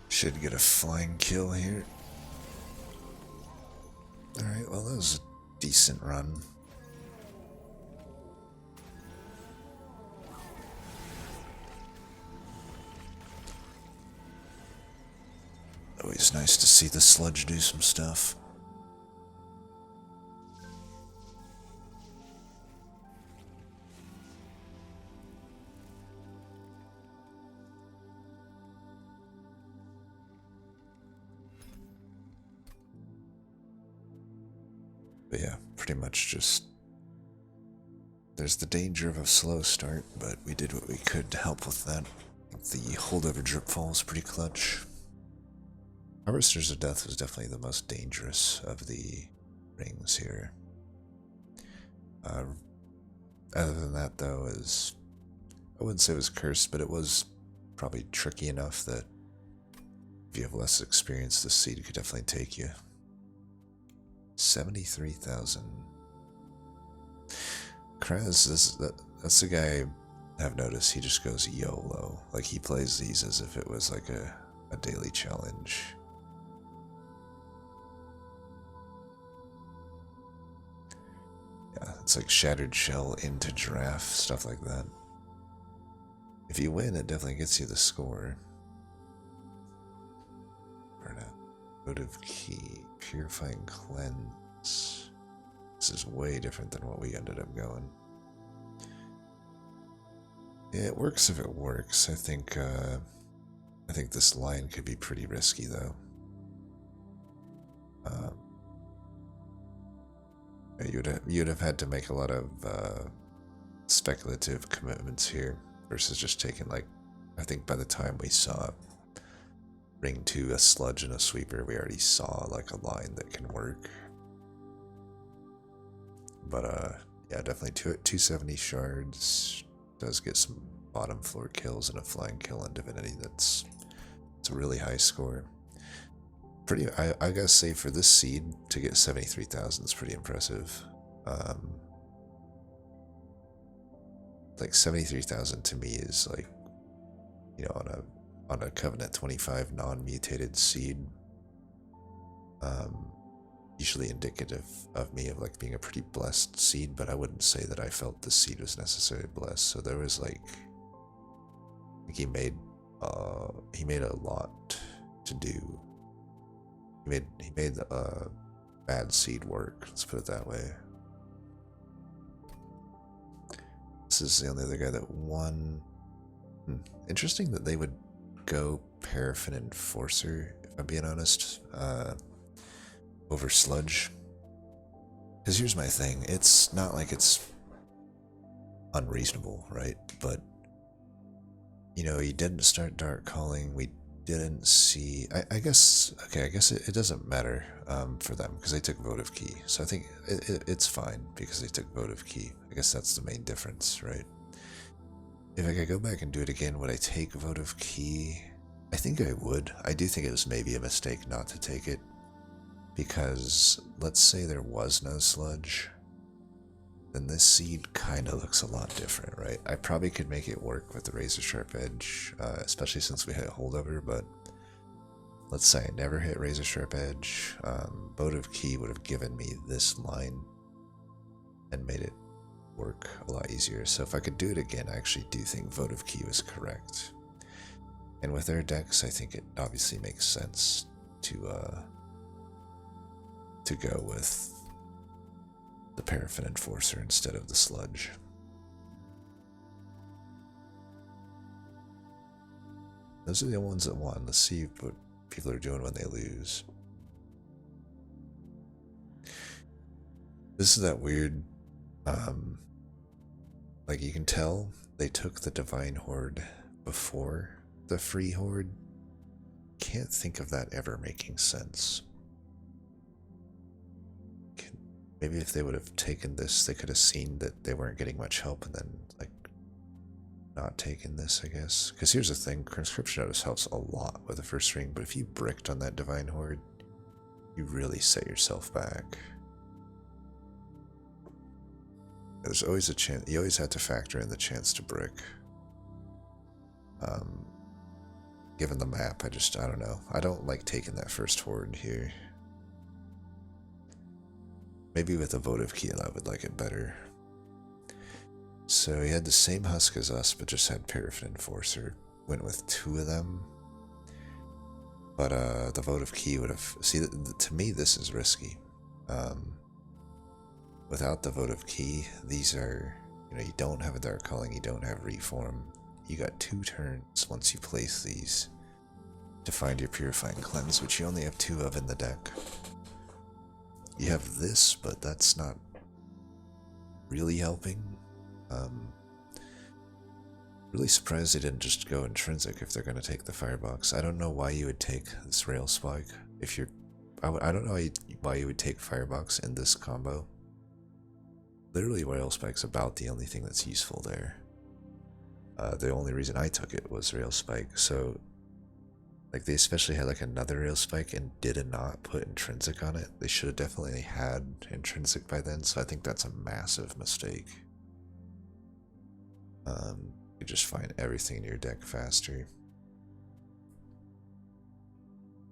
Should get a flying kill here. Alright, well that was a decent run. Always nice to see the sludge do some stuff. But yeah, pretty much just... There's the danger of a slow start, but we did what we could to help with that. The holdover drip fall was pretty clutch. Harvesters of Death was definitely the most dangerous of the rings here. Other than that, though, I wouldn't say it was cursed, but it was probably tricky enough that if you have less experience, the seed could definitely take you. 73,000. Kraz, that's the guy I've noticed. He just goes YOLO. Like, he plays these as if it was like a daily challenge. Yeah, it's like Shattered Shell into Giraffe, stuff like that. If you win, it definitely gets you the score. Burnout. Votive Key. Purifying Cleanse. This is way different than what we ended up going. Yeah, it works if it works. I think this line could be pretty risky, though. You'd have had to make a lot of speculative commitments here versus just taking, like, I think by the time we saw Ring 2, a Sludge, and a Sweeper, we already saw like a line that can work. But yeah, definitely 270 shards does get some bottom floor kills and a flying kill on Divinity. It's a really high score. I gotta say, for this seed to get 73,000 is pretty impressive. Like 73,000 to me is like, you know, on a Covenant 25 non-mutated seed, usually indicative of me of like being a pretty blessed seed, but I wouldn't say that I felt the seed was necessarily blessed. So there was like he made a lot to do. He made the bad seed work, let's put it that way. This is the only other guy that won. Interesting that they would go Paraffin Enforcer, if I'm being honest, over Sludge. Because here's my thing, it's not like it's unreasonable, right? But, you know, he didn't start Dark Calling, we didn't see... I guess it doesn't matter for them, because they took Votive Key. So I think it's fine, because they took Votive Key. I guess that's the main difference, right? If I could go back and do it again, would I take Votive Key? I think I would. I do think it was maybe a mistake not to take it, because let's say there was no Sludge, then this seed kind of looks a lot different, right? I probably could make it work with the Razor Sharp Edge, especially since we hit Holdover, but let's say I never hit Razor Sharp Edge. Votive Key would have given me this line and made it work a lot easier. So if I could do it again, I actually do think Votive Key was correct. And with their decks, I think it obviously makes sense to go with the Paraffin Enforcer instead of the Sludge. Those are the ones that won. Let's see what people are doing when they lose. This is that weird, like you can tell they took the Divine Horde before the Free Horde. Can't think of that ever making sense. Maybe if they would have taken this, they could have seen that they weren't getting much help and then, like, not taken this, I guess. Because here's the thing, Conscription Notice helps a lot with the first ring, but if you bricked on that Divine Horde, you really set yourself back. There's always a chance, you always have to factor in the chance to brick. Given the map, I don't know. I don't like taking that first horde here. Maybe with a votive key I would like it better. So he had the same husk as us, but just had Paraffin Enforcer. Went with 2 of them. But the votive key would have... See, to me, this is risky. Without the votive key, these are... You know, you don't have a Dark Calling, you don't have Reform. You got 2 turns once you place these to find your Purifying Cleanse, which you only have 2 of in the deck. You have this, but that's not really helping. Really surprised they didn't just go intrinsic if they're going to take the Firebox. I don't know why you would take this Rail Spike if you're... I don't know why you would take Firebox in this combo. Literally, Rail Spike's about the only thing that's useful there. The only reason I took it was Rail Spike, so... Like, they especially had like another Rail Spike and did not put intrinsic on it. They should have definitely had intrinsic by then, so I think that's a massive mistake. You just find everything in your deck faster.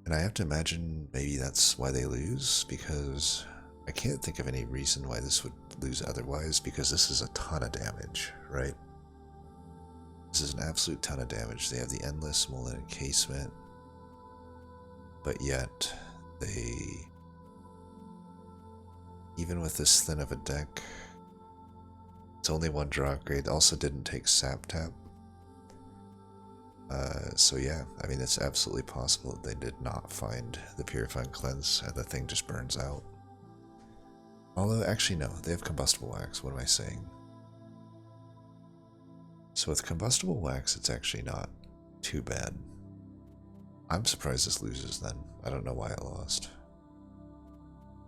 And I have to imagine maybe that's why they lose, because I can't think of any reason why this would lose otherwise, because this is a ton of damage, right? This is an absolute ton of damage. They have the Endless Molten Encasement, but yet they, even with this thin of a deck, it's only 1 draw upgrade. Also didn't take Sap Tap. So yeah, I mean, it's absolutely possible that they did not find the Purifying Cleanse and the thing just burns out. Although, actually no, they have Combustible Wax, what am I saying? So with Combustible Wax, it's actually not too bad. I'm surprised this loses then. I don't know why it lost.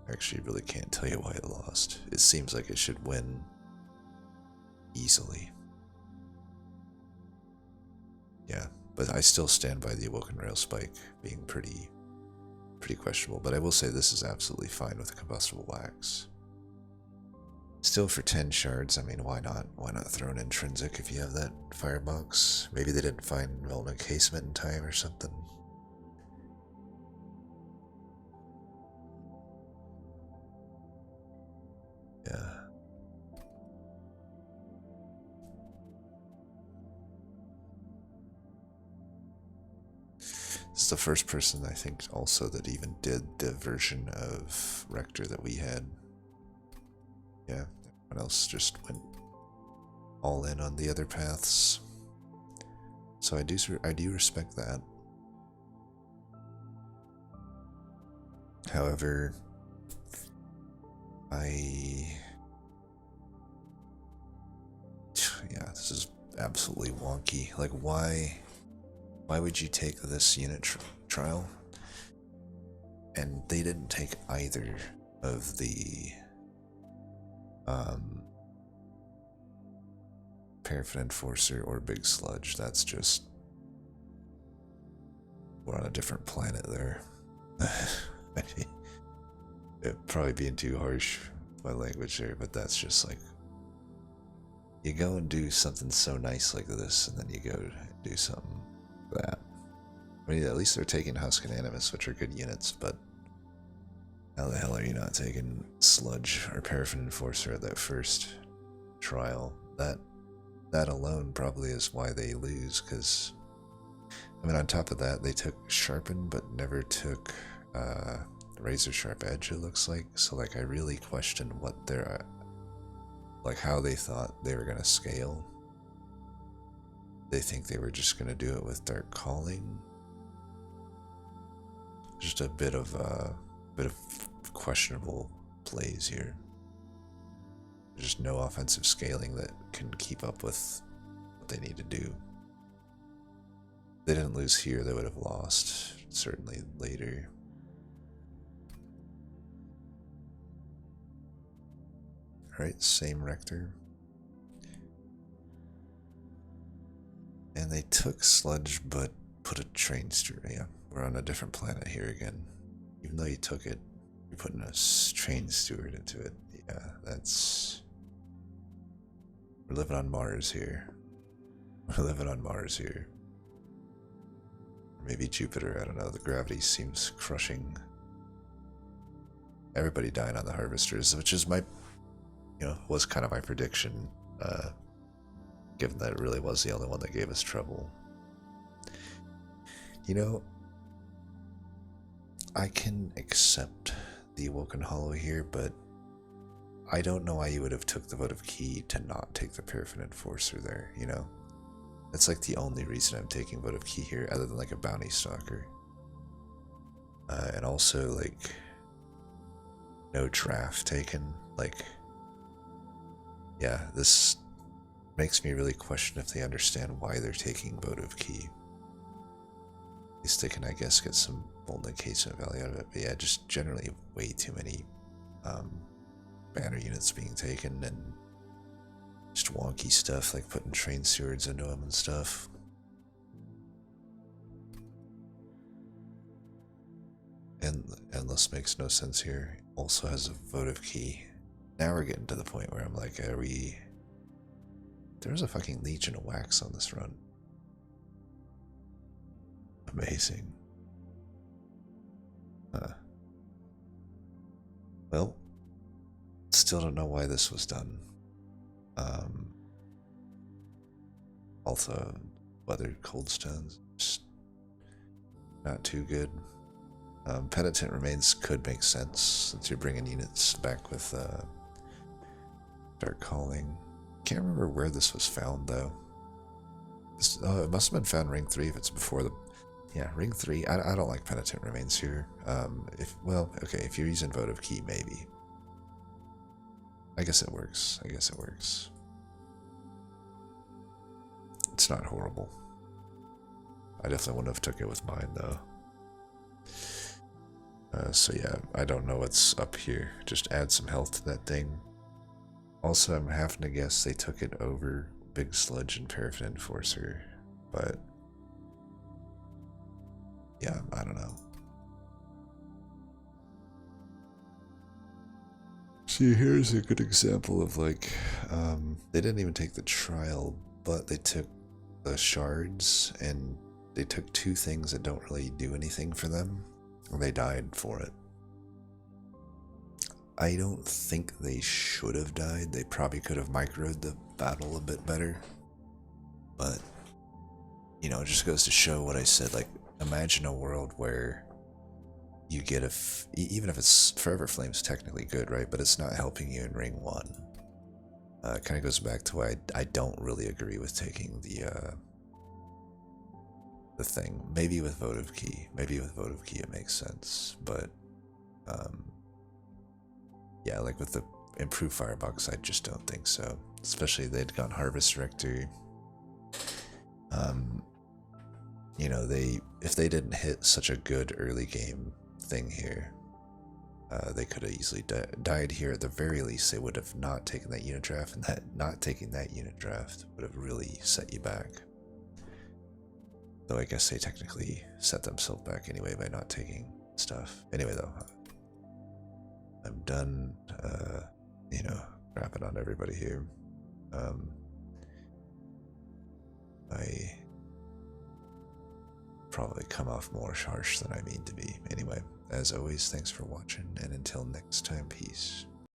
I actually really can't tell you why it lost. It seems like it should win easily. Yeah, but I still stand by the Awoken Rail Spike being pretty questionable, but I will say this is absolutely fine with the Combustible Wax. Still for 10 shards, I mean, why not? Why not throw an intrinsic if you have that firebox? Maybe they didn't find Molten Encasement in time or something. Yeah. This is the first person, I think, also that even did the version of Rector that we had. Yeah, everyone else just went all in on the other paths. So I do respect that. However, yeah, this is absolutely wonky. Like, why would you take this unit trial? And they didn't take either of the Paraffin Enforcer or Big Sludge. That's just, we're on a different planet there. It probably being too harsh with my language there, but that's just like, you go and do something so nice like this, and then you go do something like that. I mean, at least they're taking Husk and Animus, which are good units, but how the hell are you not taking Sludge or Paraffin Enforcer at that first trial? That alone probably is why they lose, because, I mean, on top of that, they took Sharpen, but never took Razor Sharp Edge, it looks like. So, like, I really question what they're, like, how they thought they were going to scale. they think they were just going to do it with Dark Calling. Just a bit of questionable plays here. There's just no offensive scaling that can keep up with what they need to do. If they didn't lose here, they would have lost, certainly later. Alright, same Rector. And they took Sludge, but put a train steward. Yeah, we're on a different planet here again. Even though you took it, you're putting a train steward into it. Yeah, that's... We're living on Mars here. We're living on Mars here. Maybe Jupiter, I don't know. The gravity seems crushing. Everybody dying on the Harvesters, which is my... was kind of my prediction. Given that it really was the only one that gave us trouble. I can accept the Awoken Hollow here, but I don't know why you would have took the Votive Key to not take the Paraffin Enforcer there, That's like the only reason I'm taking Votive Key here, other than like a Bounty Stalker. And also, like, no draft taken. Like, yeah, this makes me really question if they understand why they're taking Votive Key. At least they can, I guess, get some bold encasement value out of it. But yeah, just generally way too many banner units being taken and just wonky stuff like putting train stewards into them and stuff. And Endless makes no sense here. Also has a Votive Key. Now we're getting to the point where I'm like, are we... There's a fucking Legion of Wax on this run. Amazing. Well, still don't know why this was done. Also, weathered cold stones, just not too good. Penitent Remains could make sense since you're bringing units back with Dark Calling. Can't remember where this was found though. It must have been found Ring 3 if it's before the... Yeah, Ring 3. I don't like Penitent Remains here. If you're using Votive Key, maybe. I guess it works. It's not horrible. I definitely wouldn't have took it with mine though. So yeah, I don't know what's up here. Just add some health to that thing. Also, I'm having to guess they took it over Big Sludge and Paraffin Enforcer, but yeah, I don't know. See, here's a good example of like, they didn't even take the trial, but they took the shards and they took two things that don't really do anything for them, and they died for it. I don't think they should have died. They probably could have microed the battle a bit better. But, it just goes to show what I said. Like, imagine a world where you get even if it's Forever Flame's technically good, right? But it's not helping you in Ring 1. It kind of goes back to why I don't really agree with taking the thing. Maybe with Votive Key. It makes sense. But, yeah, like with the improved Firebox, I just don't think so. Especially they'd gone Harvest Rector. If they didn't hit such a good early game thing here, they could have easily died here. At the very least, they would have not taken that unit draft, and that not taking that unit draft would have really set you back. Though I guess they technically set themselves back anyway by not taking stuff. Anyway, though, I'm done, crapping on everybody here. I probably come off more harsh than I mean to be. Anyway, as always, thanks for watching, and until next time.